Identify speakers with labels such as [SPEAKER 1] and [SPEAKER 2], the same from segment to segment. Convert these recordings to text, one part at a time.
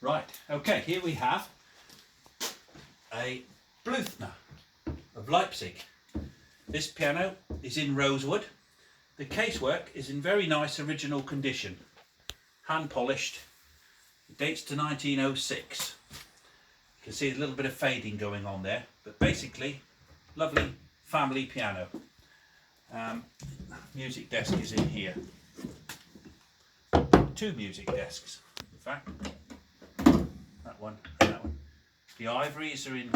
[SPEAKER 1] Right, okay, here we have a Bluthner of Leipzig. This piano is in Rosewood. The casework is in very nice original condition, hand polished. It dates to 1906. You can see a little bit of fading going on there, but basically lovely family piano. Music desk is in here. Two music desks, in fact. That one and that one. The ivories are in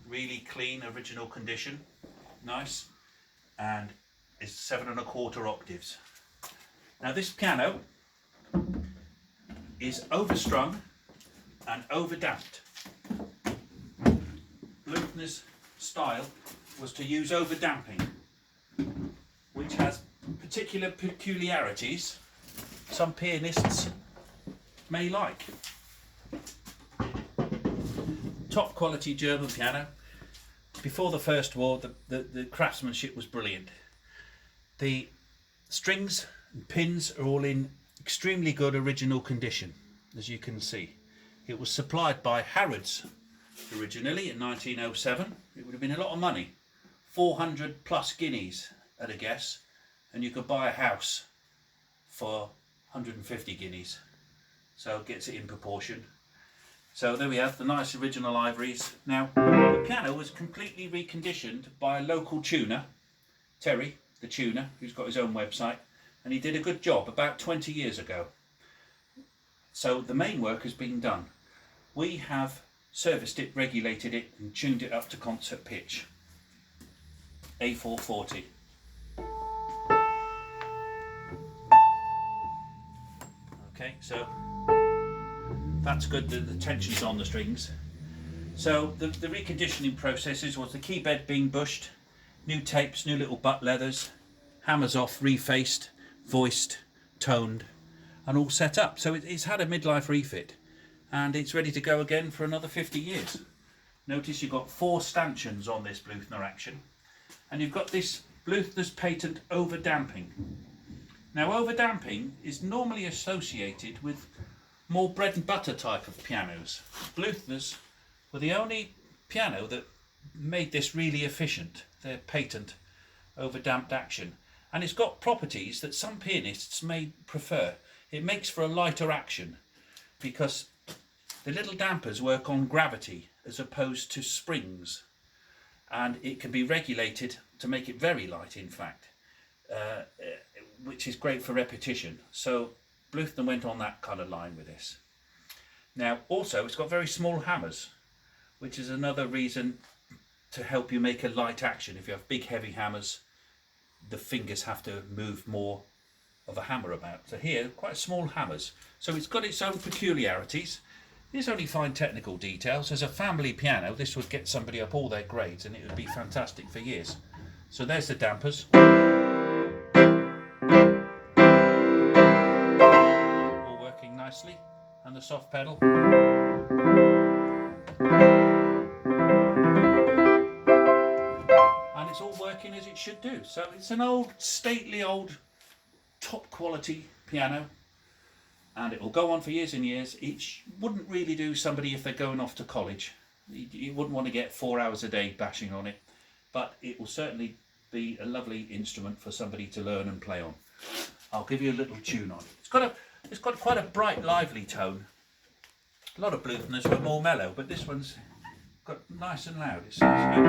[SPEAKER 1] really clean original condition, nice, and it's 7 1/4 octaves. Now this piano is overstrung and overdamped. Bluthner's style was to use overdamping, which has particular peculiarities some pianists may like. Top quality German piano. Before the First War, the craftsmanship was brilliant. The strings and pins are all in extremely good original condition, as you can see. It was supplied by Harrods originally in 1907. It would have been a lot of money, 400 plus guineas at a guess, and you could buy a house for 150 guineas. So it gets it in proportion. So there we have the nice original ivories. Now the piano was completely reconditioned by a local tuner, Terry, the tuner, who's got his own website, and he did a good job about 20 years ago. So the main work has been done. We have serviced it, regulated it, and tuned it up to concert pitch. A440. Okay, so that's good, the tension's on the strings. So the reconditioning processes was the key bed being bushed, new tapes, new little butt leathers, hammers off, refaced, voiced, toned, and all set up. So it's had a midlife refit, and it's ready to go again for another 50 years. Notice you've got 4 stanchions on this Bluthner action, and you've got this Bluthner's patent overdamping. Now overdamping is normally associated with more bread and butter type of pianos. Bluthner's were the only piano that made this really efficient, their patent overdamped action. And it's got properties that some pianists may prefer. It makes for a lighter action because the little dampers work on gravity as opposed to springs, and it can be regulated to make it very light, in fact, which is great for repetition. So Bluthner went on that kind of line with this. Now also it's got very small hammers, which is another reason to help you make a light action. If you have big heavy hammers, the fingers have to move more of a hammer about. So here, quite small hammers. So it's got its own peculiarities. These only fine technical details. As a family piano, this would get somebody up all their grades and it would be fantastic for years. So there's the dampers. All working nicely. And the soft pedal. And it's all working as it should do. So it's an old, stately, old, top quality piano. And it will go on for years and years. It wouldn't really do somebody if they're going off to college. You wouldn't want to get 4 hours a day bashing on it. But it will certainly be a lovely instrument for somebody to learn and play on. I'll give you a little tune on it. It's got quite a bright, lively tone. A lot of Bluthners were more mellow, but this one's got nice and loud. It sounds good.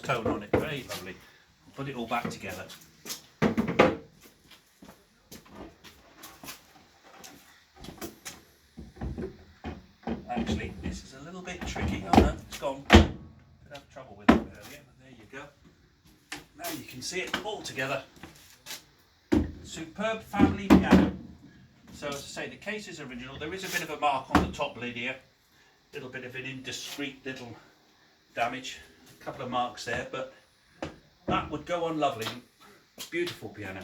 [SPEAKER 1] tone on it, very lovely. Put it all back together. Actually, this is a little bit tricky. Oh no, it's gone. Did have trouble with it earlier, but there you go. Now you can see it all together. Superb family piano. So as I say, the case is original. There is a bit of a mark on the top lid here. A little bit of an indiscreet little damage. A couple of marks there, but that would go on lovely. Beautiful piano.